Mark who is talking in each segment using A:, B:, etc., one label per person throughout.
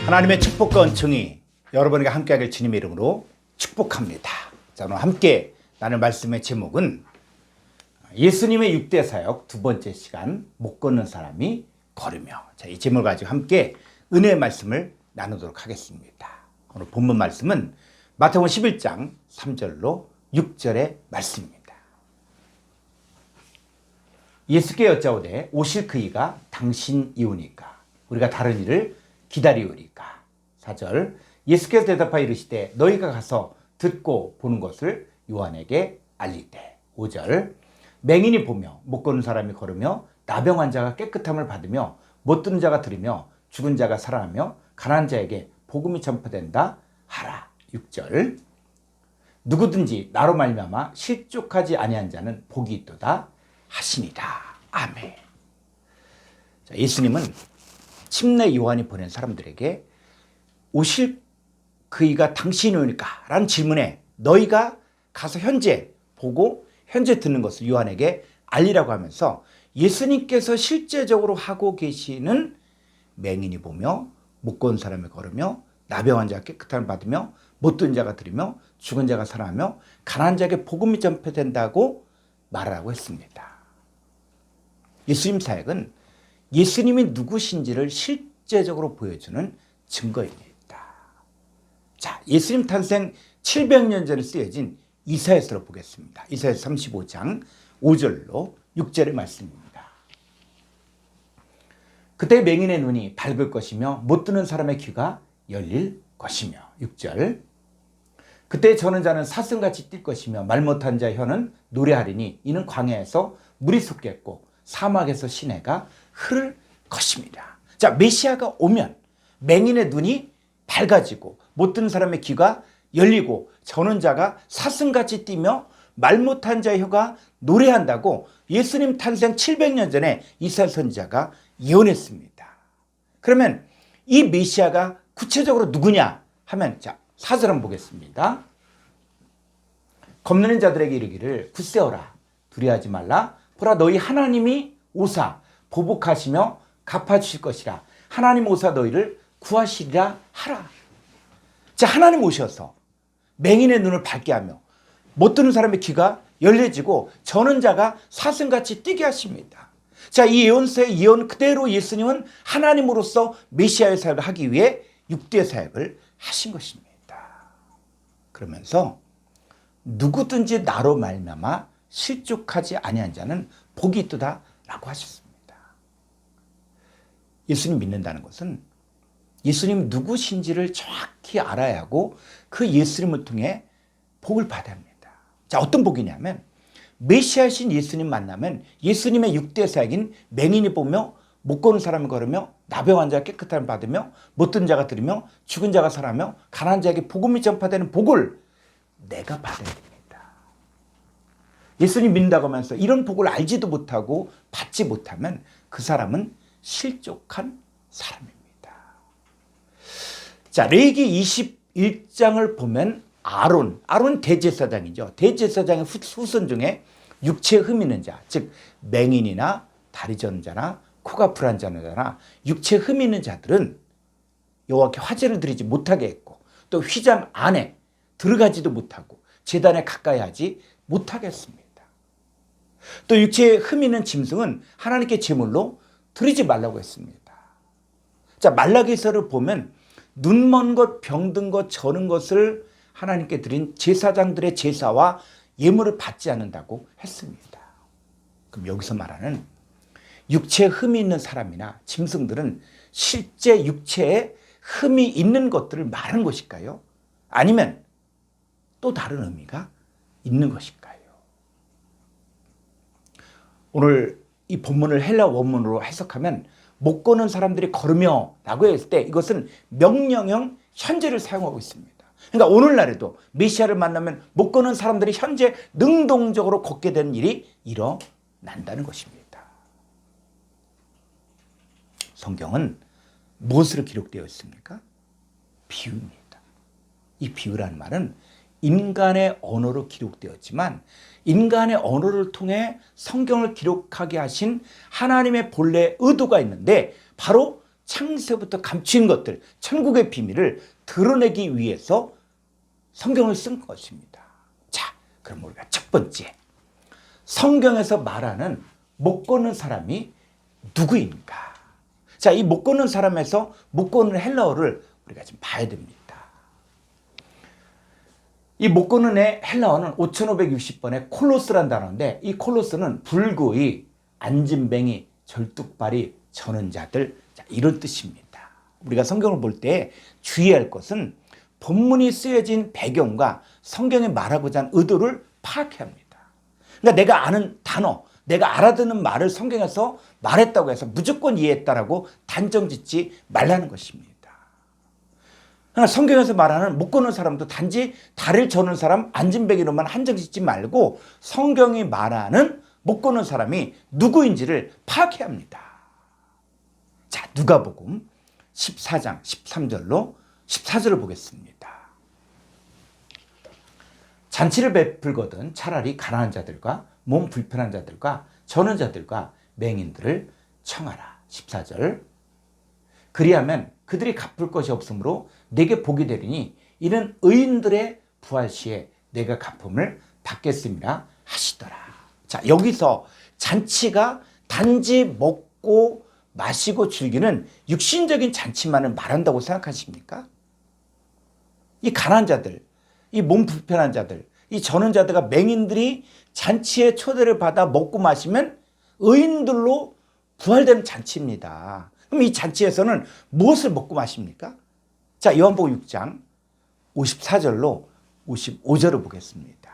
A: 하나님의 축복과 은총이 여러분에게 함께하길 주님의 이름으로 축복합니다. 자, 오늘 함께 나눌 말씀의 제목은 예수님의 6대 사역 두 번째 시간, 못 걷는 사람이 걸으며. 자, 이 제목을 가지고 함께 은혜의 말씀을 나누도록 하겠습니다. 오늘 본문 말씀은 마태복음 11장 3절로 6절의 말씀입니다. 예수께 여짜오되 오실 그이가 당신이오니까 우리가 다른 일을 기다리오리까. 4절 예수께서 대답하여 이르시되 너희가 가서 듣고 보는 것을 요한에게 알리되. 5절 맹인이 보며 못 걷는 사람이 걸으며 나병 환자가 깨끗함을 받으며 못 듣는 자가 들으며 죽은 자가 살아나며 가난한 자에게 복음이 전파된다 하라. 6절 누구든지 나로 말미암아 실족하지 아니한 자는 복이 있도다 하시니라. 아멘. 자, 예수님은 침례 요한이 보낸 사람들에게 오실 그이가 당신이오니까 라는 질문에 너희가 가서 현재 보고 현재 듣는 것을 요한에게 알리라고 하면서 예수님께서 실제적으로 하고 계시는 맹인이 보며 못 걷는 사람이 걸으며 나병 환자가 깨끗함을 받으며 못 듣는 자가 들으며 죽은 자가 살아나며 가난한 자에게 복음이 전파된다고 말하라고 했습니다. 예수님 사역은 예수님이 누구신지를 실제적으로 보여주는 증거입니다. 자, 예수님 탄생 700년 전에 쓰여진 이사야서를 보겠습니다. 이사야서 35장 5절로 6절의 말씀입니다. 그때 맹인의 눈이 밝을 것이며 못 듣는 사람의 귀가 열릴 것이며. 6절 그때 저는 자는 사슴같이 뛸 것이며 말 못한 자의 혀는 노래하리니 이는 광야에서 물이 솟겠고 사막에서 시내가 흐를 것입니다. 자, 메시아가 오면 맹인의 눈이 밝아지고 못 듣는 사람의 귀가 열리고 저는 자가 사슴같이 뛰며 말 못한 자의 혀가 노래한다고 예수님 탄생 700년 전에 이사야 선지자가 예언했습니다. 그러면 이 메시아가 구체적으로 누구냐 하면, 자, 4절 한번 보겠습니다. 겁내는 자들에게 이르기를 굳세어라 두려워하지 말라. 보라 너희 하나님이 오사 보복하시며 갚아주실 것이라. 하나님 오사 너희를 구하시리라 하라. 자, 하나님 오셔서 맹인의 눈을 밝게 하며 못 듣는 사람의 귀가 열려지고 저는 자가 사슴같이 뛰게 하십니다. 자, 이 예언서의 예언 그대로 예수님은 하나님으로서 메시아의 사역을 하기 위해 6대 사역을 하신 것입니다. 그러면서 누구든지 나로 말미암아 실족하지 아니한 자는 복이 있도다라고 하셨습니다. 예수님 믿는다는 것은 예수님 누구신지를 정확히 알아야 하고 그 예수님을 통해 복을 받아야 합니다. 자, 어떤 복이냐면 메시아신 예수님 만나면 예수님의 6대 사역인 맹인이 보며 못 걷는 사람이 걸으며 나병 환자가 깨끗함을 받으며 못 듣는 자가 들으며 죽은 자가 살아나며 가난한 자에게 복음이 전파되는 복을 내가 받아야 됩니다. 예수님 믿는다고 하면서 이런 복을 알지도 못하고 받지 못하면 그 사람은 실족한 사람입니다. 자, 레위기 21장을 보면 아론 대제사장이죠. 대제사장의 후손 중에 육체에 흠 있는 자, 즉 맹인이나 다리 저는 자나 코가 불안 자나 육체에 흠 있는 자들은 여호와께 화제를 드리지 못하게 했고 또 휘장 안에 들어가지도 못하고 제단에 가까이 하지 못하게 했습니다. 또 육체에 흠 있는 짐승은 하나님께 제물로 드리지 말라고 했습니다. 자, 말라기서를 보면 눈먼 것, 병든 것, 저는 것을 하나님께 드린 제사장들의 제사와 예물을 받지 않는다고 했습니다. 그럼 여기서 말하는 육체에 흠이 있는 사람이나 짐승들은 실제 육체에 흠이 있는 것들을 말하는 것일까요? 아니면 또 다른 의미가 있는 것일까요? 오늘 이 본문을 헬라 원문으로 해석하면 못 걷는 사람들이 걸으며 라고 했을 때 이것은 명령형 현재를 사용하고 있습니다. 그러니까 오늘날에도 메시아를 만나면 못 걷는 사람들이 현재 능동적으로 걷게 되는 일이 일어난다는 것입니다. 성경은 무엇으로 기록되어 있습니까? 비유입니다. 이 비유라는 말은 인간의 언어로 기록되었지만 인간의 언어를 통해 성경을 기록하게 하신 하나님의 본래 의도가 있는데 바로 창세부터 감추인 것들, 천국의 비밀을 드러내기 위해서 성경을 쓴 것입니다. 자, 그럼 우리가 첫 번째, 성경에서 말하는 못 걷는 사람이 누구인가? 자, 이 못 걷는 사람에서 못 걷는 헬라어를 우리가 좀 봐야 됩니다. 이 못 걷는 애 헬라어는 5560번의 콜로스란 단어인데, 이 콜로스는 불구의, 안진뱅이, 절뚝발이, 저는 자들, 자, 이런 뜻입니다. 우리가 성경을 볼 때 주의할 것은 본문이 쓰여진 배경과 성경이 말하고자 하는 의도를 파악해야 합니다. 그러니까 내가 아는 단어, 내가 알아듣는 말을 성경에서 말했다고 해서 무조건 이해했다라고 단정짓지 말라는 것입니다. 그러니까 성경에서 말하는 못 걷는 사람도 단지 다리를 저는 사람, 안진뱅이로만 한정짓지 말고 성경이 말하는 못 걷는 사람이 누구인지를 파악해야 합니다. 자, 누가복음 14장 13절로 14절을 보겠습니다. 잔치를 베풀거든 차라리 가난한 자들과 몸 불편한 자들과 저는 자들과 맹인들을 청하라. 14절. 그리하면 그들이 갚을 것이 없으므로 내게 복이 되리니 이는 의인들의 부활 시에 내가 갚음을 받겠음이라 하시더라. 자, 여기서 잔치가 단지 먹고 마시고 즐기는 육신적인 잔치만을 말한다고 생각하십니까? 이 가난한 자들, 이 몸 불편한 자들, 이 저는 자들과 맹인들이 잔치에 초대를 받아 먹고 마시면 의인들로 부활되는 잔치입니다. 그럼 이 잔치에서는 무엇을 먹고 마십니까? 자, 요한복음 6장 54절로 55절을 보겠습니다.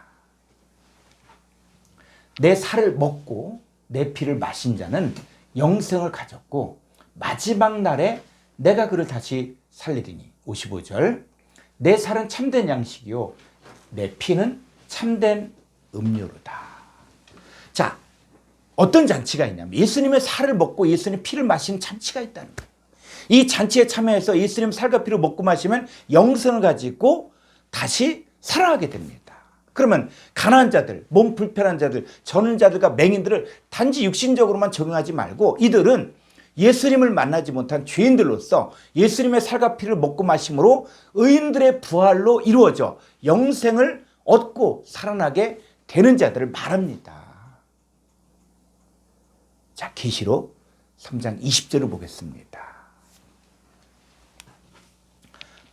A: 내 살을 먹고 내 피를 마신 자는 영생을 가졌고 마지막 날에 내가 그를 다시 살리리니. 55절. 내 살은 참된 양식이요 내 피는 참된 음료로다. 자, 어떤 잔치가 있냐면 예수님의 살을 먹고 예수님의 피를 마시는 잔치가 있다는 거예요. 이 잔치에 참여해서 예수님 살과 피를 먹고 마시면 영생을 가지고 다시 살아가게 됩니다. 그러면 가난한 자들, 몸 불편한 자들, 저는 자들과 맹인들을 단지 육신적으로만 적용하지 말고 이들은 예수님을 만나지 못한 죄인들로서 예수님의 살과 피를 먹고 마심으로 의인들의 부활로 이루어져 영생을 얻고 살아나게 되는 자들을 말합니다. 자, 계시록 3장 20절을 보겠습니다.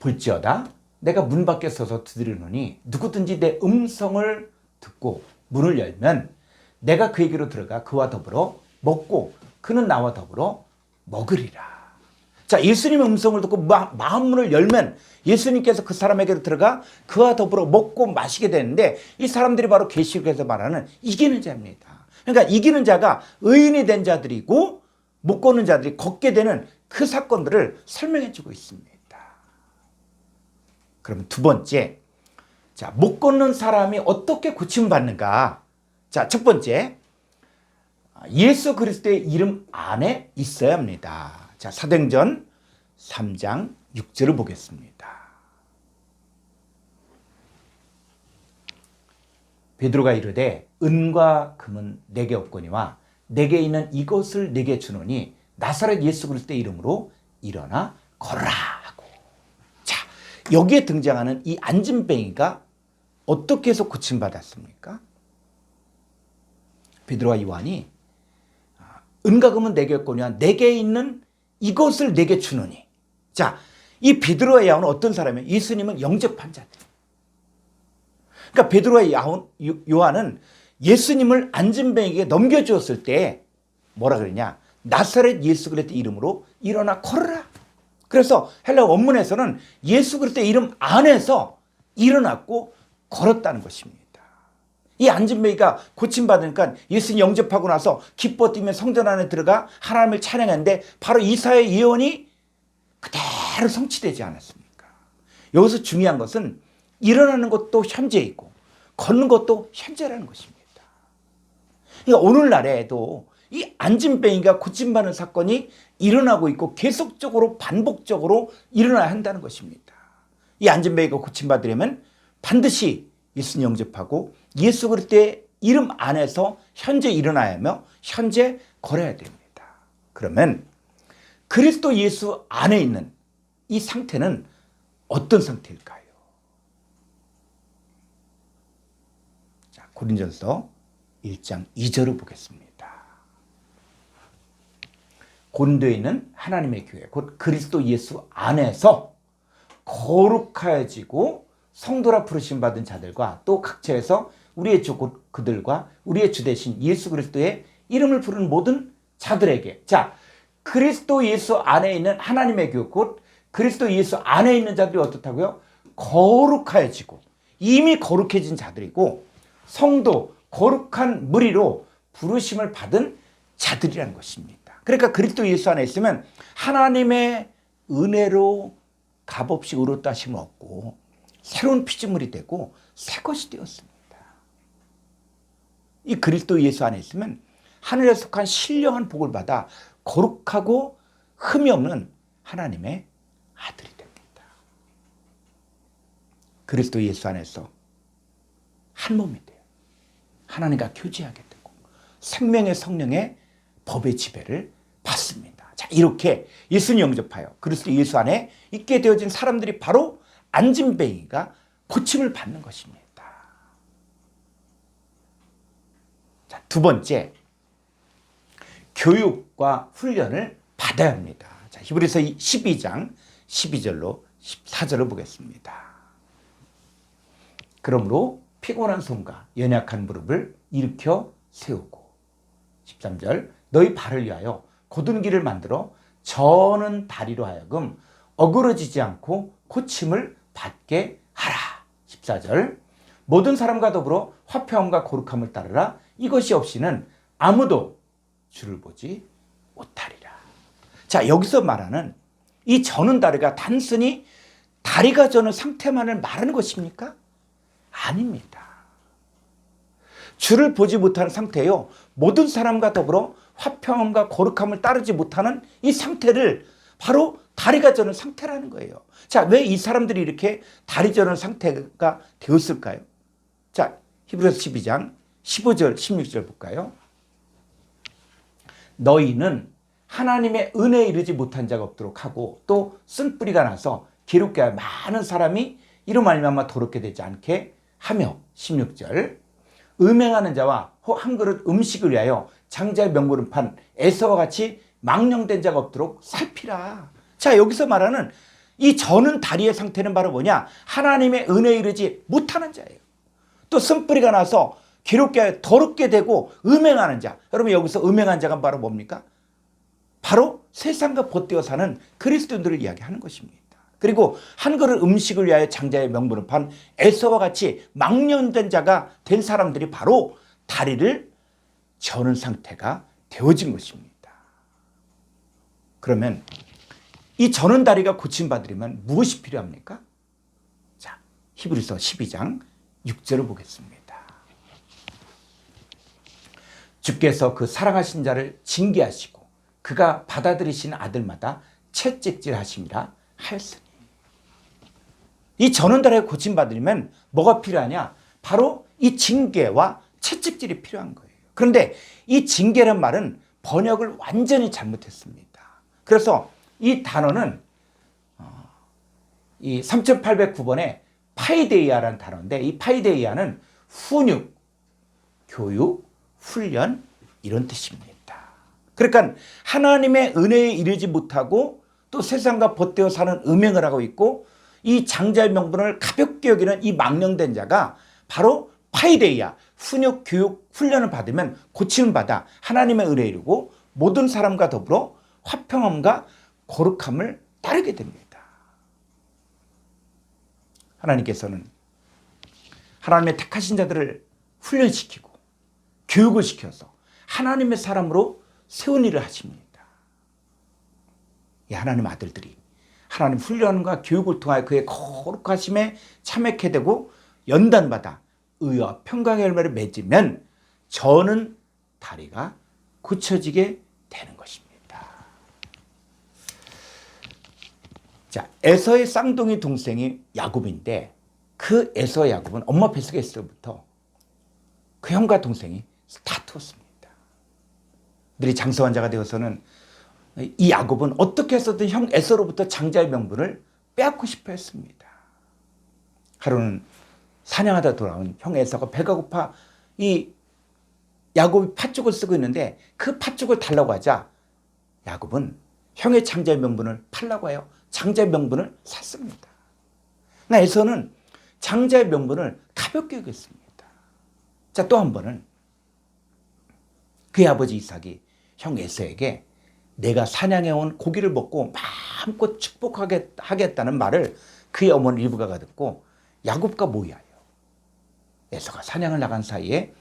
A: 볼지어다 내가 문 밖에 서서 두드리노니 누구든지 내 음성을 듣고 문을 열면 내가 그에게로 들어가 그와 더불어 먹고 그는 나와 더불어 먹으리라. 자, 예수님의 음성을 듣고 마음문을 열면 예수님께서 그 사람에게로 들어가 그와 더불어 먹고 마시게 되는데 이 사람들이 바로 계시록에서 말하는 이기는 자입니다. 그러니까 이기는 자가 의인이 된 자들이고 못 걷는 자들이 걷게 되는 그 사건들을 설명해 주고 있습니다. 그러면 두 번째, 자, 못 걷는 사람이 어떻게 고침받는가? 자, 첫 번째, 예수 그리스도의 이름 안에 있어야 합니다. 자, 사도행전 3장 6절을 보겠습니다. 베드로가 이르되 은과 금은 내게 없거니와 내게 있는 이것을 내게 주노니 나사렛 예수 그리스도의 이름으로 일어나 걸어라 하고. 자, 여기에 등장하는 이 안진뱅이가 어떻게 해서 고침받았습니까? 베드로와 요한이 은과 금은 내게 없거니와 내게 있는 이것을 내게 주노니. 자, 이 베드로와 요한은 어떤 사람이에요? 예수님은 영접한 자들. 그러니까 베드로와 요한은 예수님을 안진뱅이에게 넘겨주었을 때 뭐라 그러냐? 나사렛 예수 그리스도의 이름으로 일어나 걸어라. 그래서 헬라 원문에서는 예수 그리스도의 이름 안에서 일어났고 걸었다는 것입니다. 이 안진뱅이가 고침받으니까 예수님 영접하고 나서 기뻐 뛰며 성전 안에 들어가 하나님을 찬양했는데 바로 이사야의 예언이 그대로 성취되지 않았습니까? 여기서 중요한 것은 일어나는 것도 현재이고 걷는 것도 현재라는 것입니다. 그러니까 오늘날에도 이 안진뱅이가 고침받는 사건이 일어나고 있고 계속적으로 반복적으로 일어나야 한다는 것입니다. 이 안진뱅이가 고침받으려면 반드시 예수님 영접하고 예수 그리스도의 이름 안에서 현재 일어나야 하며 현재 걸어야 됩니다. 그러면 그리스도 예수 안에 있는 이 상태는 어떤 상태일까요? 자, 고린전서 1장 2절을 보겠습니다. 고린도에 있는 하나님의 교회, 곧 그리스도 예수 안에서 거룩하여지고 성도라 부르심 받은 자들과 또 각처에서 우리의 주 곧 그들과 우리의 주 대신 예수 그리스도의 이름을 부르는 모든 자들에게, 자, 그리스도 예수 안에 있는 하나님의 교회, 곧 그리스도 예수 안에 있는 자들이 어떻다고요? 거룩하여지고 이미 거룩해진 자들이고 성도, 거룩한 무리로 부르심을 받은 자들이라는 것입니다. 그러니까 그리스도 예수 안에 있으면 하나님의 은혜로 값없이 의롭다 하심을 얻고 새로운 피조물이 되고 새 것이 되었습니다. 이 그리스도 예수 안에 있으면 하늘에 속한 신령한 복을 받아 거룩하고 흠이 없는 하나님의 아들이 됩니다. 그리스도 예수 안에서 한 몸이 돼요. 하나님과 교제하게 되고 생명의 성령의 법의 지배를 받습니다. 자, 이렇게 예수님 영접하여 그리스도 예수 안에 있게 되어진 사람들이 바로 안진뱅이가 고침을 받는 것입니다. 자, 두 번째, 교육과 훈련을 받아야 합니다. 자, 히브리서 12장 12절로 14절을 보겠습니다. 그러므로 피곤한 손과 연약한 무릎을 일으켜 세우고 13절 너희 발을 위하여 곧은 길을 만들어 저는 다리로 하여금 어그러지지 않고 고침을 받게 하라. 14절 모든 사람과 더불어 화평함과 거룩함을 따르라. 이것이 없이는 아무도 주를 보지 못하리라. 자, 여기서 말하는 이 저는 다리가 단순히 다리가 저는 상태만을 말하는 것입니까? 아닙니다. 주를 보지 못하는 상태요, 모든 사람과 더불어 화평함과 거룩함을 따르지 못하는 이 상태를 바로 다리가 저는 상태라는 거예요. 자, 왜 이 사람들이 이렇게 다리 저는 상태가 되었을까요? 자, 히브리서 12장 15절 16절 볼까요? 너희는 하나님의 은혜에 이르지 못한 자가 없도록 하고 또 쓴뿌리가 나서 기롭게 하여 많은 사람이 이로 말미암아 더럽게 되지 않게 하며 16절 음행하는 자와 한 그릇 음식을 위하여 장자의 명분을 판 에서와 같이 망령된 자가 없도록 살피라. 자, 여기서 말하는 이 저는 다리의 상태는 바로 뭐냐? 하나님의 은혜에 이르지 못하는 자예요. 또 쓴뿌리가 나서 기롭게 하여 더럽게 되고 음행하는 자. 여러분, 여기서 음행한 자가 바로 뭡니까? 바로 세상과 벗되어 사는 그리스도인들을 이야기하는 것입니다. 그리고 한 그릇 음식을 위하여 장자의 명분을 판 에서와 같이 망령된 자가 된 사람들이 바로 다리를 저는 상태가 되어진 것입니다. 그러면 이 저는 다리가 고침받으려면 무엇이 필요합니까? 자, 히브리서 12장 6절을 보겠습니다. 주께서 그 사랑하신 자를 징계하시고 그가 받아들이신 아들마다 채찍질 하심이라 하였으니. 이 저는 다리가 고침받으려면 뭐가 필요하냐? 바로 이 징계와 채찍질이 필요한 거예요. 그런데 이 징계란 말은 번역을 완전히 잘못했습니다. 그래서 이 단어는 이 3809번에 파이데이아라는 단어인데 이 파이데이아는 훈육, 교육, 훈련 이런 뜻입니다. 그러니까 하나님의 은혜에 이르지 못하고 또 세상과 벗되어 사는 음행을 하고 있고 이 장자의 명분을 가볍게 여기는 이 망령된 자가 바로 파이데이아, 훈육, 교육, 훈련을 받으면 고침을 받아 하나님의 은혜에 이르고 모든 사람과 더불어 화평함과 거룩함을 따르게 됩니다. 하나님께서는 하나님의 택하신 자들을 훈련시키고 교육을 시켜서 하나님의 사람으로 세운 일을 하십니다. 이 하나님 아들들이 하나님 훈련과 교육을 통하여 그의 거룩하심에 참여하게 되고 연단받아 의와 평강의 열매를 맺으면 저는 다리가 고쳐지게 되는 것입니다. 자, 에서의 쌍둥이 동생이 야곱인데 그 에서 야곱은 엄마 뱃속에 있을 때부터 그 형과 동생이 다투었습니다. 그들이 장성한 자가 되어서는 이 야곱은 어떻게 해서든 형 에서로부터 장자의 명분을 빼앗고 싶어 했습니다. 하루는 사냥하다 돌아온 형 에서가 배가 고파 이 야곱이 팥죽을 쓰고 있는데 그 팥죽을 달라고 하자 야곱은 형의 장자의 명분을 팔라고 해요. 장자의 명분을 샀습니다. 에서는 장자의 명분을 가볍게 여겼습니다. 자, 또 한 번은 그의 아버지 이삭이 형 에서에게 내가 사냥해온 고기를 먹고 마음껏 축복하겠다는 말을 그의 어머니 리브가가 듣고 야곱과 모의하여 에서가 사냥을 나간 사이에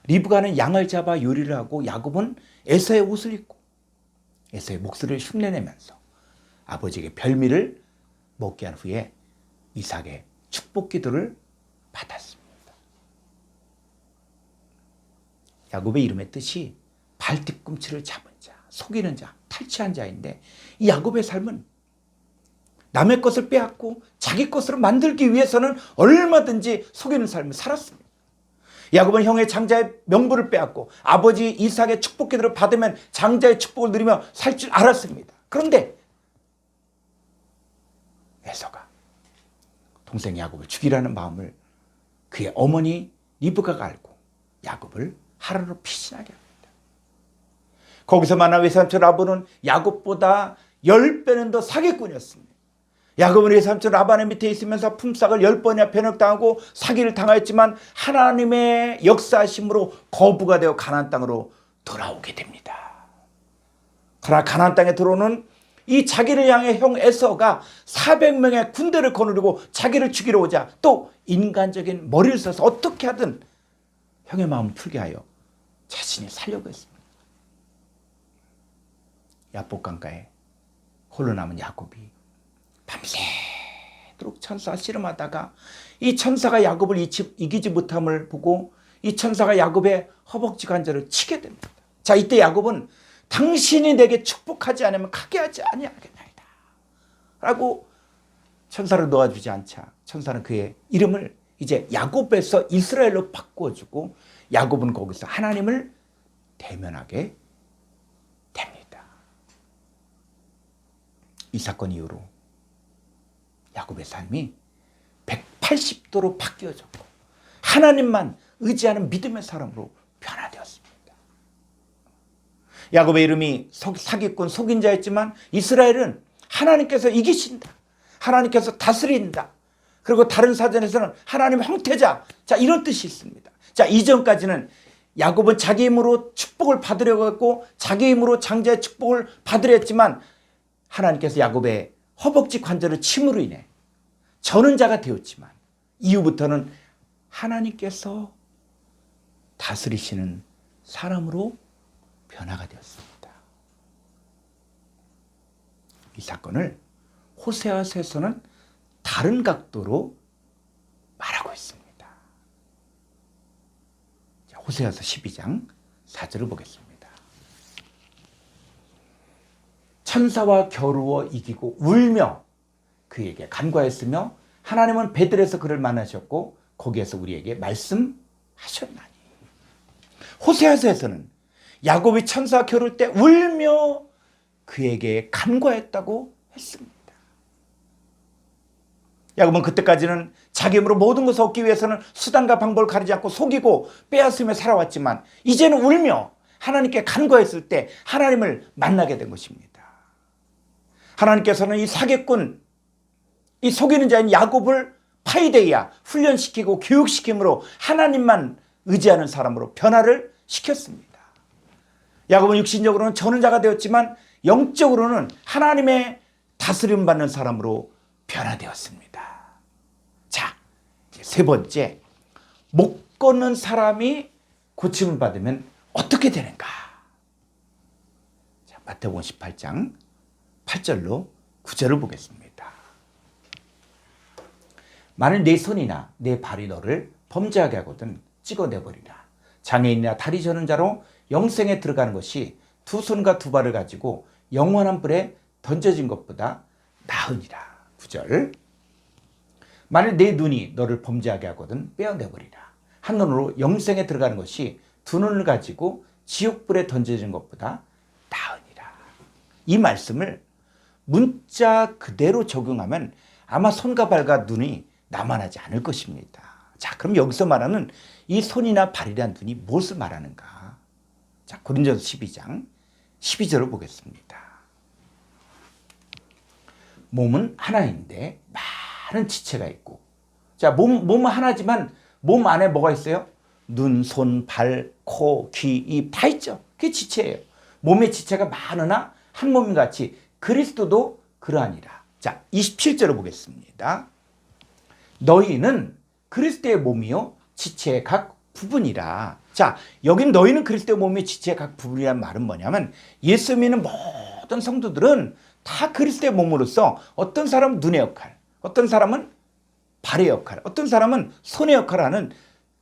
A: 리브가는 양을 잡아 요리를 하고 야곱은 에서의 옷을 입고 에서의 목소리를 흉내내면서 아버지에게 별미를 먹게 한 후에 이삭의 축복 기도를 받았습니다. 야곱의 이름의 뜻이 발뒤꿈치를 잡은 자, 속이는 자, 탈취한 자인데 이 야곱의 삶은 남의 것을 빼앗고 자기 것으로 만들기 위해서는 얼마든지 속이는 삶을 살았습니다. 야곱은 형의 장자의 명분을 빼앗고 아버지 이삭의 축복 기도를 받으면 장자의 축복을 누리며 살 줄 알았습니다. 그런데 에서가 동생 야곱을 죽이라는 마음을 그의 어머니 리브가가 알고 야곱을 하루로 피신하게 합니다. 거기서 만난 외삼촌 라반은 야곱보다 10배는 더 사기꾼이었습니다. 야곱은 외삼촌 라반의 밑에 있으면서 품삯을 10번이나 변역당하고 사기를 당하였지만 하나님의 역사하심으로 거부가 되어 가나안 땅으로 돌아오게 됩니다. 그러나 가나안 땅에 들어오는 이 자기를 향해 형 에서가 400명의 군대를 거느리고 자기를 죽이러 오자 또 인간적인 머리를 써서 어떻게 하든 형의 마음을 풀게 하여 자신이 살려고 했습니다. 야복 강가에 홀로 남은 야곱이 밤새도록 천사와 씨름하다가 이 천사가 야곱을 이기지 못함을 보고 이 천사가 야곱의 허벅지 관절을 치게 됩니다. 자, 이때 야곱은 당신이 내게 축복하지 않으면 크게 하지 아니하겠나이다 라고 천사를 놓아주지 않자 천사는 그의 이름을 이제 야곱에서 이스라엘로 바꿔주고 야곱은 거기서 하나님을 대면하게 됩니다. 이 사건 이후로 야곱의 삶이 180도로 바뀌어졌고 하나님만 의지하는 믿음의 사람으로 변화되었습니다. 야곱의 이름이 사기꾼 속인 자였지만 이스라엘은 하나님께서 이기신다. 하나님께서 다스린다. 그리고 다른 사전에서는 하나님의 형태자. 자, 이런 뜻이 있습니다. 자, 이전까지는 야곱은 자기 힘으로 축복을 받으려고 했고 자기 힘으로 장자의 축복을 받으려 했지만 하나님께서 야곱의 허벅지 관절을 침으로 인해 저는 자가 되었지만 이후부터는 하나님께서 다스리시는 사람으로 변화가 되었습니다. 이 사건을 호세아서에서는 다른 각도로 말하고 있습니다. 자, 호세아서 12장 4절을 보겠습니다. 천사와 겨루어 이기고 울며 그에게 간구하였으며 하나님은 베들에서 그를 만나셨고 거기에서 우리에게 말씀하셨나니. 호세아서에서는 야곱이 천사와 겨룰 때 울며 그에게 간구하였다고 했습니다. 야곱은 그때까지는 자기 힘으로 모든 것을 얻기 위해서는 수단과 방법을 가리지 않고 속이고 빼앗으며 살아왔지만 이제는 울며 하나님께 간구했을 때 하나님을 만나게 된 것입니다. 하나님께서는 이 사기꾼, 이 속이는 자인 야곱을 파이데이아, 훈련시키고 교육시킴으로 하나님만 의지하는 사람으로 변화를 시켰습니다. 야곱은 육신적으로는 저는 자가 되었지만 영적으로는 하나님의 다스림 받는 사람으로 변화되었습니다. 자, 세 번째, 못 걷는 사람이 고침을 받으면 어떻게 되는가? 자, 마태복음 18장 8절로 9절을 보겠습니다. 만일 내 손이나 내 발이 너를 범죄하게 하거든 찍어내버리라. 장애인이나 다리 저는 자로 영생에 들어가는 것이 두 손과 두 발을 가지고 영원한 불에 던져진 것보다 나으니라. 9절. 만일 내 눈이 너를 범죄하게 하거든 빼어내버리라. 한 눈으로 영생에 들어가는 것이 두 눈을 가지고 지옥불에 던져진 것보다 나으니라. 이 말씀을 문자 그대로 적용하면 아마 손과 발과 눈이 나만하지 않을 것입니다. 자, 그럼 여기서 말하는 이 손이나 발이란 눈이 무엇을 말하는가? 자, 고린도서 12장 12절을 보겠습니다. 몸은 하나인데 많은 지체가 있고, 자, 몸은 하나지만 몸 안에 뭐가 있어요? 눈, 손, 발, 코, 귀, 입 다 있죠. 그게 지체예요. 몸의 지체가 많으나 한 몸인 같이 그리스도도 그러하니라. 자, 27절을 보겠습니다. 너희는 그리스도의 몸이요 지체의 각 부분이라. 자, 여긴 너희는 그리스도의 몸의 지체의 각 부분이란 말은 뭐냐면, 예수 믿는 모든 성도들은 다 그리스도의 몸으로서 어떤 사람은 눈의 역할, 어떤 사람은 발의 역할, 어떤 사람은 손의 역할을 하는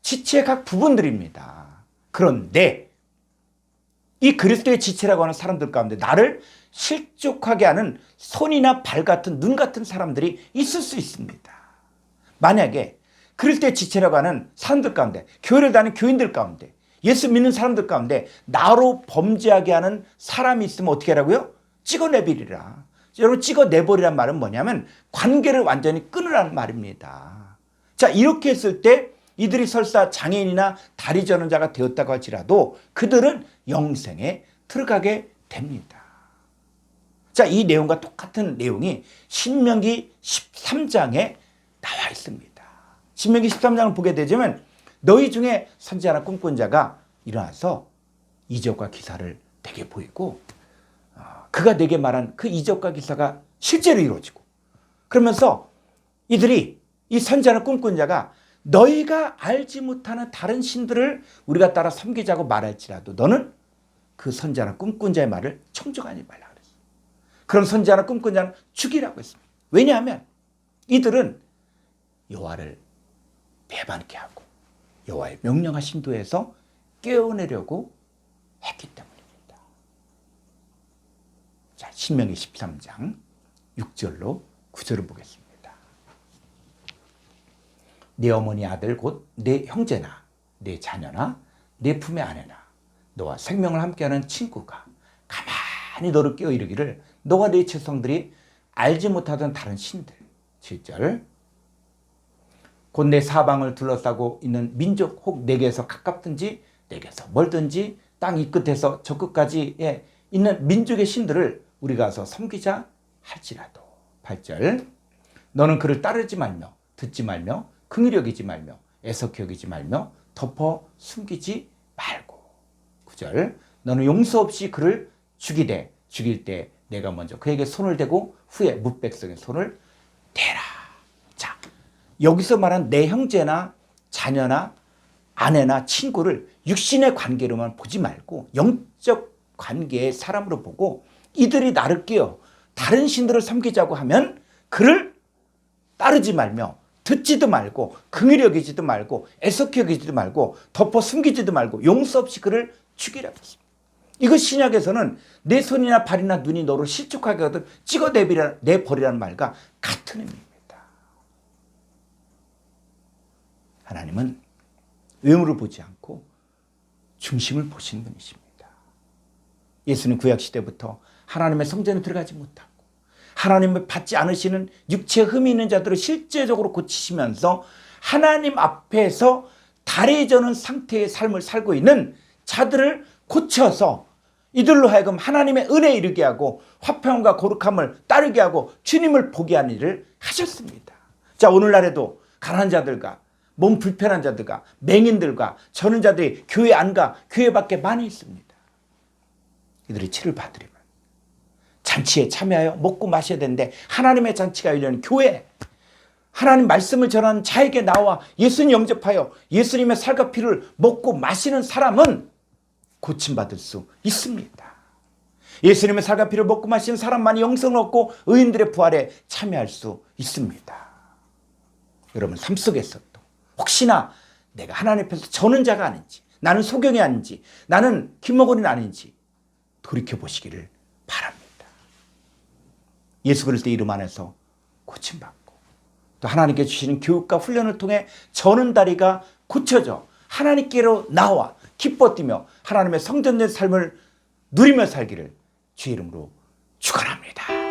A: 지체의 각 부분들입니다. 그런데 이 그리스도의 지체라고 하는 사람들 가운데 나를 실족하게 하는 손이나 발 같은 눈 같은 사람들이 있을 수 있습니다. 만약에 그리스도의 지체라고 하는 사람들 가운데, 교회를 다니는 교인들 가운데, 예수 믿는 사람들 가운데 나로 범죄하게 하는 사람이 있으면 어떻게 하라고요? 찍어내버리라. 여러분, 찍어내버리란 말은 뭐냐면 관계를 완전히 끊으라는 말입니다. 자, 이렇게 했을 때 이들이 설사 장애인이나 다리 저는 자가 되었다고 할지라도 그들은 영생에 들어가게 됩니다. 자, 이 내용과 똑같은 내용이 신명기 13장에 나와 있습니다. 신명기 13장을 보게 되자면 너희 중에 선지자나 꿈꾼 자가 일어나서 이적과 기사를 내게 보이고, 그가 내게 말한 그 이적과 기사가 실제로 이루어지고, 그러면서 이들이, 이 선지자나 꿈꾼 자가 너희가 알지 못하는 다른 신들을 우리가 따라 섬기자고 말할지라도 너는 그 선지자나 꿈꾼 자의 말을 청종하지 말라 그랬어요. 그런 선지자나 꿈꾼 자는 죽이라고 했습니다. 왜냐하면 이들은 여호와를 배반케 하고 여호와의 명령하신 도에서 깨어내려고 했기 때문입니다. 자, 신명기 13장 6절로 9절을 보겠습니다. 네 어머니 아들 곧 내 형제나 내 자녀나 내 품의 아내나 너와 생명을 함께하는 친구가 가만히 너를 깨어 이르기를 너와 네 체성들이 알지 못하던 다른 신들. 7절 곧 내 사방을 둘러싸고 있는 민족 혹 내게서 가깝든지 내게서 멀든지 땅 이 끝에서 저 끝까지에 있는 민족의 신들을 우리가 가서 섬기자 할지라도. 8절 너는 그를 따르지 말며 듣지 말며 긍휼히 여기지 말며 애석히 여기지 말며 덮어 숨기지 말고. 9절 너는 용서 없이 그를 죽이되 죽일 때 내가 먼저 그에게 손을 대고 후에 뭇백성의 손을 대라. 자, 여기서 말한 내 형제나 자녀나 아내나 친구를 육신의 관계로만 보지 말고 영적 관계의 사람으로 보고, 이들이 나를 깨어 다른 신들을 섬기자고 하면 그를 따르지 말며 듣지도 말고 긍휼히 여기지도 말고 애석히 여기지도 말고 덮어 숨기지도 말고 용서 없이 그를 죽이라고 했습니다. 이거 신약에서는 내 손이나 발이나 눈이 너를 실족하게 하거든 찍어내버리라는 말과 같은 의미입니다. 하나님은 외모를 보지 않고 중심을 보시는 분이십니다. 예수는 구약시대부터 하나님의 성전에 들어가지 못하고 하나님을 받지 않으시는 육체에 흠이 있는 자들을 실제적으로 고치시면서 하나님 앞에서 다리 저는 상태의 삶을 살고 있는 자들을 고쳐서 이들로 하여금 하나님의 은혜에 이르게 하고 화평과 거룩함을 따르게 하고 주님을 보게 하는 일을 하셨습니다. 자, 오늘날에도 가난한 자들과 몸 불편한 자들과 맹인들과 저는 자들이 교회 안 가, 교회 밖에 많이 있습니다. 이들이 치료를 받으려면 잔치에 참여하여 먹고 마셔야 되는데 하나님의 잔치가 열리는 교회, 하나님 말씀을 전하는 자에게 나와 예수님 영접하여 예수님의 살과 피를 먹고 마시는 사람은 고침받을 수 있습니다. 예수님의 살과 피를 먹고 마시는 사람만이 영생을 얻고 의인들의 부활에 참여할 수 있습니다. 여러분, 삶 속에서도 혹시나 내가 하나님 앞에서 저는 자가 아닌지, 나는 소경이 아닌지, 나는 김목원이 아닌지 돌이켜보시기를 바랍니다. 예수 그리스도의 이름 안에서 고침받고 또 하나님께 주시는 교육과 훈련을 통해 저는 다리가 고쳐져 하나님께로 나와 기뻐 뛰며 하나님의 성전된 삶을 누리며 살기를 주의 이름으로 축원합니다. 축원합니다.